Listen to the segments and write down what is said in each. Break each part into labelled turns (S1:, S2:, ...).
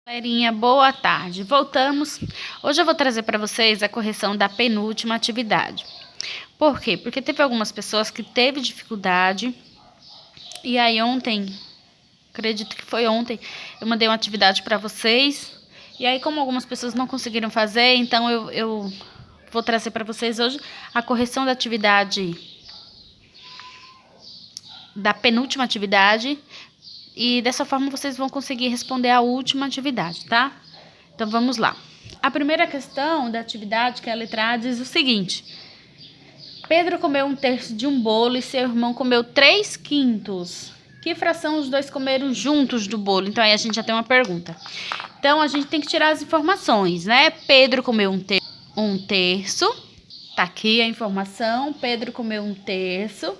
S1: Galerinha, boa tarde. Voltamos. Hoje eu vou trazer para vocês a correção da penúltima atividade. Por quê? Porque teve algumas pessoas que teve dificuldade. E aí ontem, acredito que foi ontem, eu mandei uma atividade para vocês. E aí como algumas pessoas não conseguiram fazer, então eu vou trazer para vocês hoje a correção da atividade, da penúltima atividade. E dessa forma vocês vão conseguir responder a última atividade, tá? Então vamos lá. A primeira questão da atividade, que é a letra A, diz o seguinte: Pedro comeu 1/3 de um bolo e seu irmão comeu 3/5. Que fração os dois comeram juntos do bolo? Então aí a gente já tem uma pergunta. Então a gente tem que tirar as informações, né? Pedro comeu 1/3. Tá aqui a informação. Pedro comeu 1/3.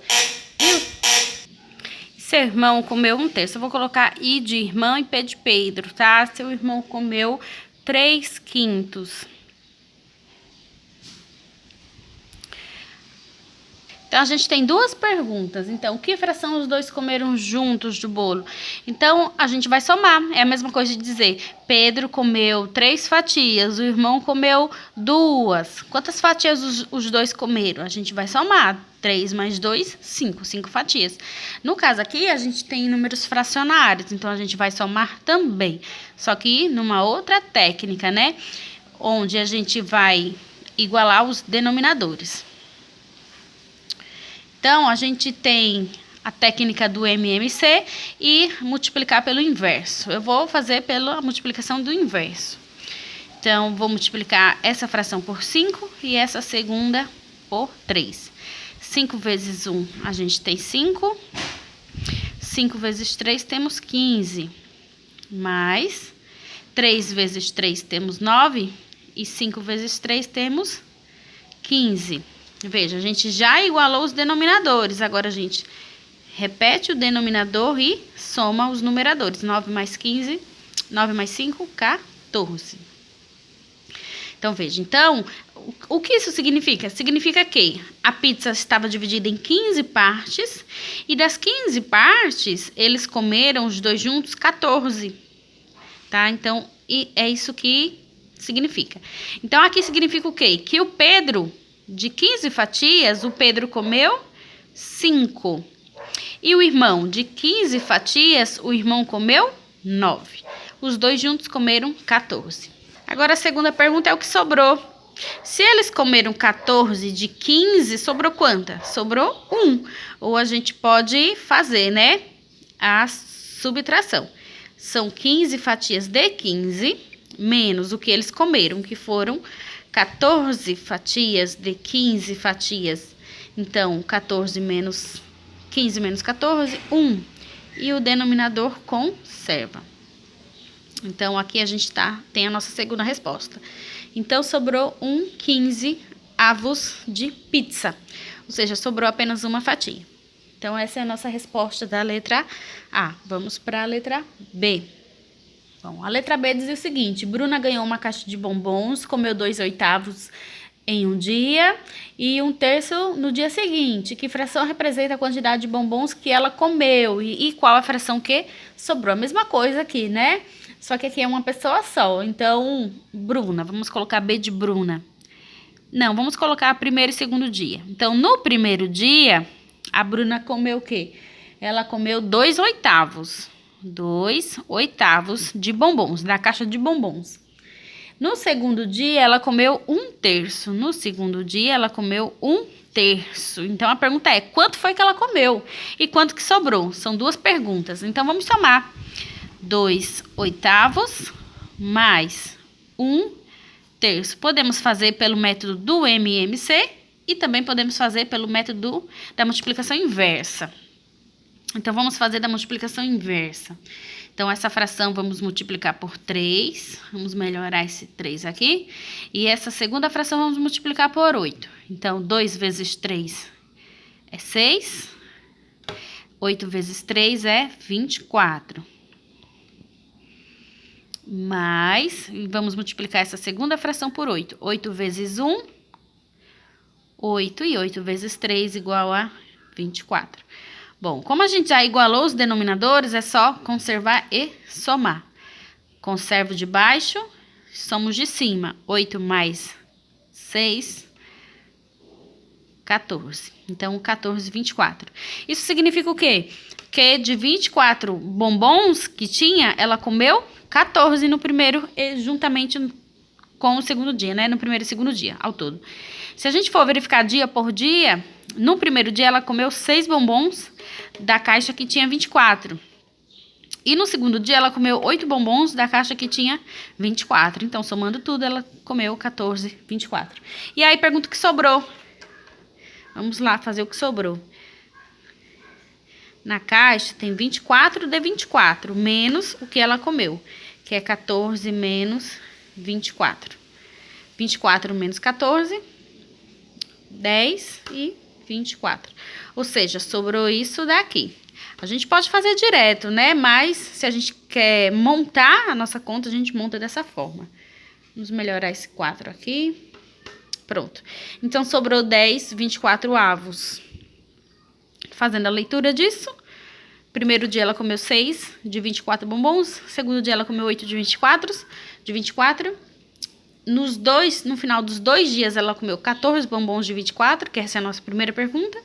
S1: Seu irmão comeu 1/3. Eu vou colocar I de irmão e P de Pedro, tá? Seu irmão comeu 3/5. Então, a gente tem duas perguntas. Então, que fração os dois comeram juntos do bolo? Então, a gente vai somar. É a mesma coisa de dizer, Pedro comeu 3 fatias, o irmão comeu 2. Quantas fatias os dois comeram? A gente vai somar. 3 mais 2, 5. 5 fatias. No caso aqui, a gente tem números fracionários, então a gente vai somar também. Só que numa outra técnica, né? Onde a gente vai igualar os denominadores. Então, a gente tem a técnica do MMC e multiplicar pelo inverso. Eu vou fazer pela multiplicação do inverso. Então, vou multiplicar essa fração por 5 e essa segunda por 3. 5 vezes 1, a gente tem 5. 5 vezes 3, temos 15. Mais 3 vezes 3, temos 9. E 5 vezes 3, temos 15. Veja, a gente já igualou os denominadores. Agora, a gente repete o denominador e soma os numeradores. 9 mais 15, 9 mais 5, 14. Então, veja. Então, o que isso significa? Significa que a pizza estava dividida em 15 partes. E das 15 partes, eles comeram os dois juntos 14. Tá? Então, e é isso que significa. Então, aqui significa o quê? Que o Pedro... De 15 fatias, o Pedro comeu 5. E o irmão, de 15 fatias, o irmão comeu 9. Os dois juntos comeram 14. Agora, a segunda pergunta é o que sobrou. Se eles comeram 14 de 15, sobrou quanta? Sobrou 1. Ou a gente pode fazer, né, a subtração. São 15 fatias de 15, menos o que eles comeram, que foram 14 fatias de 15 fatias. Então, 14 menos 15 menos 14, 1. E o denominador conserva. Então, aqui a gente tem a nossa segunda resposta. Então, sobrou 1/15 avos de pizza. Ou seja, sobrou apenas uma fatia. Então, essa é a nossa resposta da letra A. Vamos para a letra B. Bom, a letra B diz o seguinte: Bruna ganhou uma caixa de bombons, comeu 2/8 em um dia e 1/3 no dia seguinte. Que fração representa a quantidade de bombons que ela comeu? E qual a fração que sobrou? A mesma coisa aqui, né? Só que aqui é uma pessoa só. Então, Bruna, vamos colocar B de Bruna. Não, vamos colocar primeiro e segundo dia. Então, no primeiro dia, a Bruna comeu o quê? Ela comeu 2/8. 2/8 de bombons, da caixa de bombons. No segundo dia, ela comeu 1/3. No segundo dia, ela comeu 1/3. Então, a pergunta é, quanto foi que ela comeu? E quanto que sobrou? São duas perguntas. Então, vamos somar. 2/8 mais 1/3. Podemos fazer pelo método do MMC e também podemos fazer pelo método da multiplicação inversa. Então, vamos fazer da multiplicação inversa. Então, essa fração vamos multiplicar por 3. Vamos melhorar esse 3 aqui. E essa segunda fração vamos multiplicar por 8. Então, 2 vezes 3 é 6. 8 vezes 3 é 24. Mais, vamos multiplicar essa segunda fração por 8. 8 vezes 1, 8. E 8 vezes 3 igual a 24. Bom, como a gente já igualou os denominadores, é só conservar e somar. Conservo de baixo, somos de cima. 8 mais 6, 14. Então, 14, 24. Isso significa o quê? Que de 24 bombons que tinha, ela comeu 14 no primeiro, juntamente com o segundo dia, né? No primeiro e segundo dia, ao todo. Se a gente for verificar dia por dia, no primeiro dia ela comeu 6 bombons da caixa que tinha 24. E no segundo dia ela comeu 8 bombons da caixa que tinha 24. Então, somando tudo, ela comeu 14, 24. E aí, pergunta o que sobrou. Vamos lá fazer o que sobrou. Na caixa tem 24 de 24, menos o que ela comeu, que é 14 menos 24. 24 menos 14, 10 e 24. Ou seja, sobrou isso daqui. A gente pode fazer direto, né? Mas se a gente quer montar a nossa conta, a gente monta dessa forma. Vamos melhorar esse 4 aqui. Pronto. Então, sobrou 10, 24 avos. Fazendo a leitura disso. Primeiro dia ela comeu 6 de 24 bombons. Segundo dia ela comeu 8 de 24. No final dos 2 dias ela comeu 14 bombons de 24, que essa é a nossa primeira pergunta.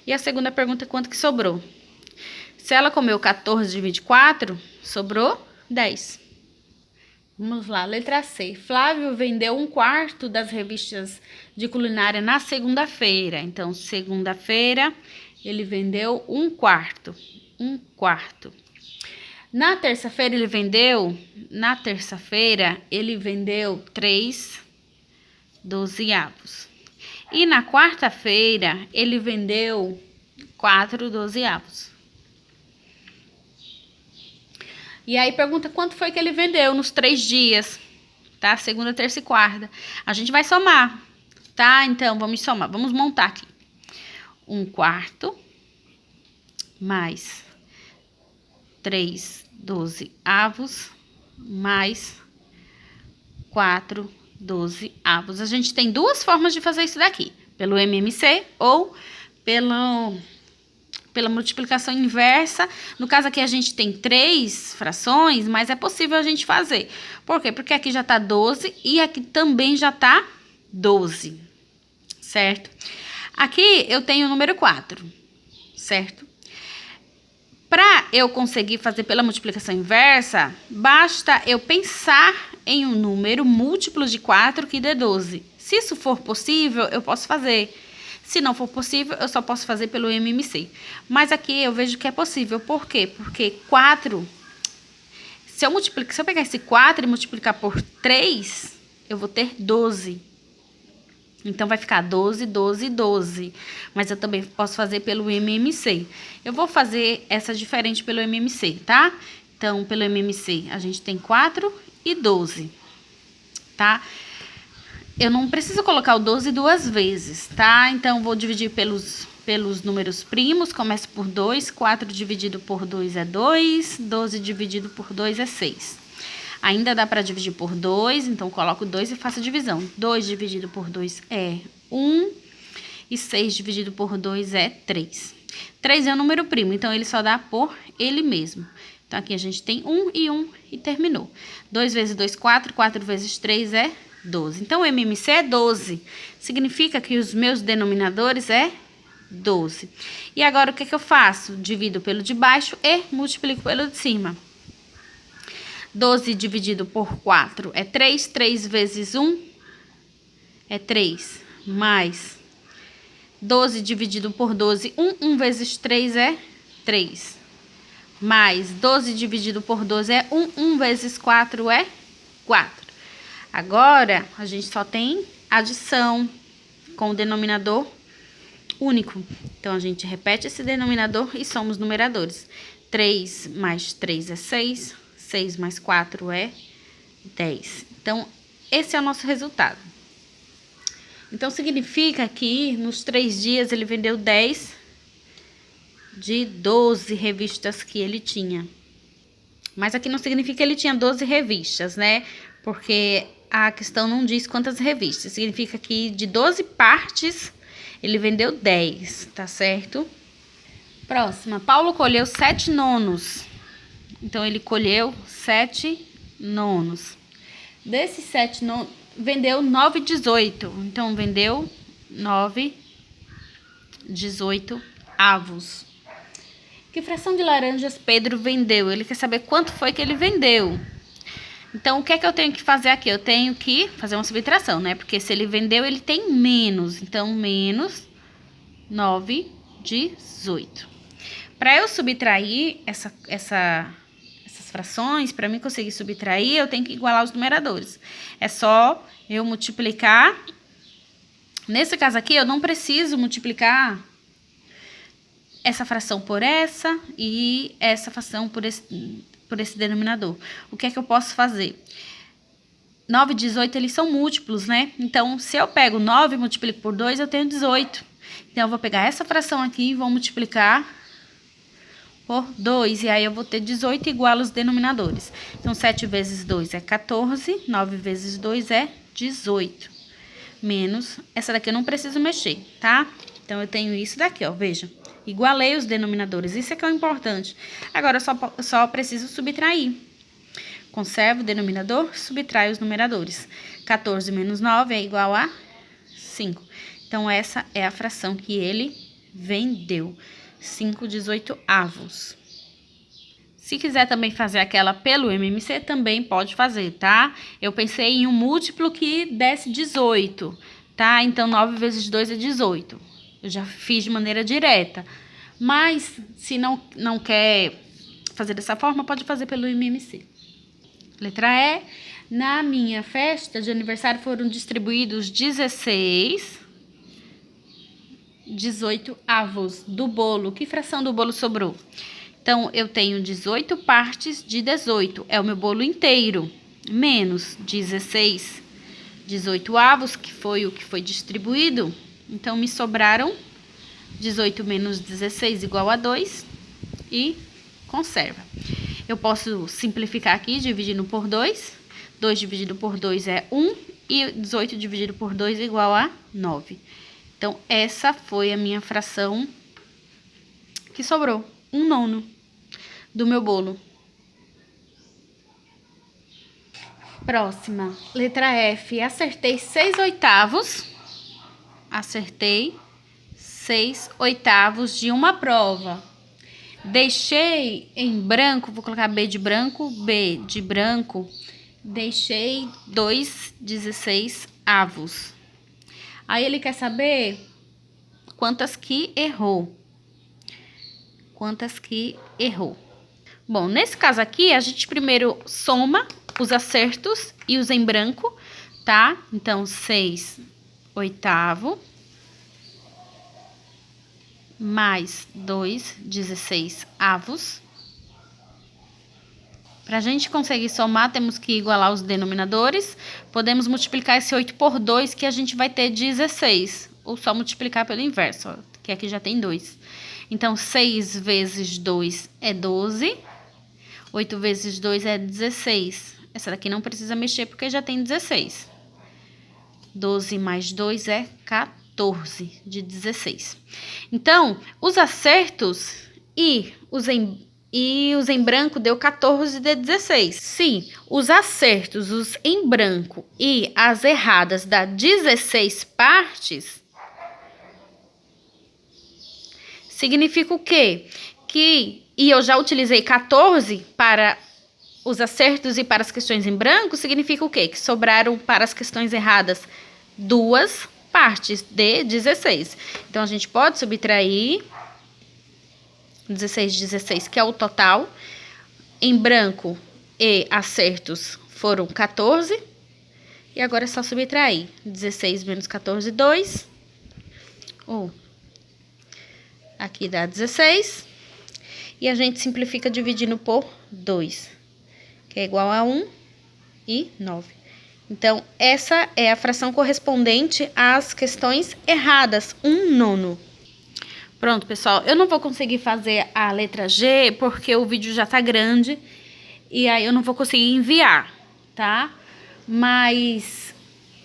S1: E a segunda pergunta é quanto que sobrou. Se ela comeu 14 de 24, sobrou 10. Vamos lá, letra C. Flávio vendeu 1/4 das revistas de culinária na segunda-feira. Então, segunda-feira, ele vendeu 1/4. 1/4. Na terça-feira, ele vendeu 3 dozeavos. E na quarta-feira, ele vendeu 4 dozeavos. E aí, pergunta quanto foi que ele vendeu nos 3 dias, tá? Segunda, terça e quarta. A gente vai somar, tá? Então, vamos somar. Vamos montar aqui. 1/4 mais 3 dozeavos mais 4 dozeavos. A gente tem 2 formas de fazer isso daqui. Pelo MMC ou pela multiplicação inversa. No caso aqui a gente tem 3 frações, mas é possível a gente fazer. Por quê? Porque aqui já tá 12 e aqui também já tá 12, certo? Aqui eu tenho o número 4, certo? Para eu conseguir fazer pela multiplicação inversa, basta eu pensar em um número múltiplo de 4 que dê 12. Se isso for possível, eu posso fazer. Se não for possível, eu só posso fazer pelo MMC. Mas aqui eu vejo que é possível. Por quê? Porque 4... Se eu pegar esse 4 e multiplicar por 3, eu vou ter 12. Então, vai ficar 12, 12, 12. Mas eu também posso fazer pelo MMC. Eu vou fazer essa diferente pelo MMC, tá? Então, pelo MMC, a gente tem 4 e 12, tá? Eu não preciso colocar o 12 2 vezes, tá? Então, vou dividir pelos números primos. Começo por 2. 4 dividido por 2 é 2. 12 dividido por 2 é 6. Ainda dá para dividir por 2, então coloco 2 e faço a divisão. 2 dividido por 2 é 1. E 6 dividido por 2 é 3. 3 é um número primo, então ele só dá por ele mesmo. Então, aqui a gente tem 1 e terminou. 2 vezes 2, 4. 4 vezes 3 é 12. Então, o MMC é 12. Significa que os meus denominadores é 12. E agora, o que eu faço? Divido pelo de baixo e multiplico pelo de cima. 12 dividido por 4 é 3. 3 vezes 1 é 3. Mais 12 dividido por 12, 1. 1 vezes 3 é 3. Mais 12 dividido por 12 é 1. 1 vezes 4 é 4. Agora, a gente só tem adição com o denominador único. Então, a gente repete esse denominador e soma os numeradores. 3 mais 3 é 6. 6 mais 4 é 10. Então, esse é o nosso resultado. Então, significa que nos 3 dias ele vendeu 10 de 12 revistas que ele tinha. Mas aqui não significa que ele tinha 12 revistas, né? Porque a questão não diz quantas revistas. Significa que de 12 partes ele vendeu 10, tá certo? Próxima. Paulo colheu 7 nonos. Então, ele colheu 7 nonos. Desses 7 nonos, vendeu 9/18. Então, vendeu 9/18 avos. Que fração de laranjas Pedro vendeu? Ele quer saber quanto foi que ele vendeu. Então, o que é que eu tenho que fazer aqui? Eu tenho que fazer uma subtração, né? Porque se ele vendeu, ele tem menos. Então, menos 9/18. Para eu subtrair essas frações, para mim conseguir subtrair, eu tenho que igualar os numeradores. É só eu multiplicar. Nesse caso aqui, eu não preciso multiplicar essa fração por essa e essa fração por esse denominador. O que é que eu posso fazer? 9 e 18, eles são múltiplos, né? Então, se eu pego 9 e multiplico por 2, eu tenho 18. Então, eu vou pegar essa fração aqui e vou multiplicar por 2. E aí, eu vou ter 18 igual aos denominadores. Então, 7 vezes 2 é 14. 9 vezes 2 é 18. Menos, essa daqui eu não preciso mexer, tá? Então, eu tenho isso daqui, ó, veja. Igualei os denominadores, isso é que é o importante. Agora, eu só preciso subtrair. Conservo o denominador, subtrai os numeradores. 14 menos 9 é igual a 5. Então, essa é a fração que ele vendeu. 5/18 avos. Se quiser também fazer aquela pelo MMC, também pode fazer, tá? Eu pensei em um múltiplo que desse 18, tá? Então, 9 vezes 2 é 18. Eu já fiz de maneira direta. Mas, se não quer fazer dessa forma, pode fazer pelo MMC. Letra E. Na minha festa de aniversário foram distribuídos 18 avos do bolo. Que fração do bolo sobrou? Então, eu tenho 18 partes de 18. É o meu bolo inteiro. Menos 18 avos, que foi o que foi distribuído. Então, me sobraram 18 menos 16 igual a 2 e conserva. Eu posso simplificar aqui, dividindo por 2. 2 dividido por 2 é 1 e 18 dividido por 2 é igual a 9. Então, essa foi a minha fração que sobrou. 1/9 do meu bolo. Próxima, letra F. Acertei 6/8. Acertei 6/8 de uma prova. Deixei em branco, vou colocar B de branco, deixei 2/16 avos. Aí ele quer saber quantas que errou. Bom, nesse caso aqui, a gente primeiro soma os acertos e os em branco, tá? Então, 6/8 mais 2/16 avos. Para a gente conseguir somar, temos que igualar os denominadores. Podemos multiplicar esse 8 por 2, que a gente vai ter 16. Ou só multiplicar pelo inverso, ó, que aqui já tem 2. Então, 6 vezes 2 é 12. 8 vezes 2 é 16. Essa daqui não precisa mexer porque já tem 16. 12 mais 2 é 14 de 16. Então, os acertos e os em branco deu 14 de 16. Sim, os acertos, os em branco e as erradas dá 16 partes. Significa o quê? E eu já utilizei 14 para os acertos e para as questões em branco, significa o quê? Que sobraram para as questões erradas 2 partes de 16. Então, a gente pode subtrair 16 de 16, que é o total. Em branco e acertos foram 14. E agora é só subtrair. 16 menos 14, 2. Aqui dá 16. E a gente simplifica dividindo por 2, que é igual a 1 e 9. Então, essa é a fração correspondente às questões erradas, 1/9. Pronto, pessoal, eu não vou conseguir fazer a letra G, porque o vídeo já tá grande, e aí eu não vou conseguir enviar, tá? Mas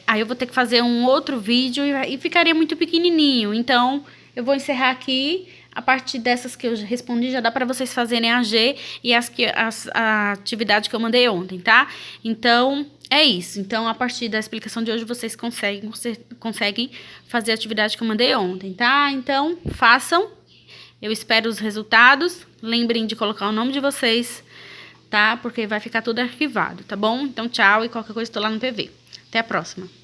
S1: aí eu vou ter que fazer um outro vídeo e ficaria muito pequenininho, então eu vou encerrar aqui. a partir dessas que eu respondi, já dá para vocês fazerem a G e a atividade que eu mandei ontem, tá? Então, é isso. Então, a partir da explicação de hoje, vocês conseguem fazer a atividade que eu mandei ontem, tá? Então, façam. Eu espero os resultados. Lembrem de colocar o nome de vocês, tá? Porque vai ficar tudo arquivado, tá bom? Então, tchau e qualquer coisa estou lá no PV. Até a próxima.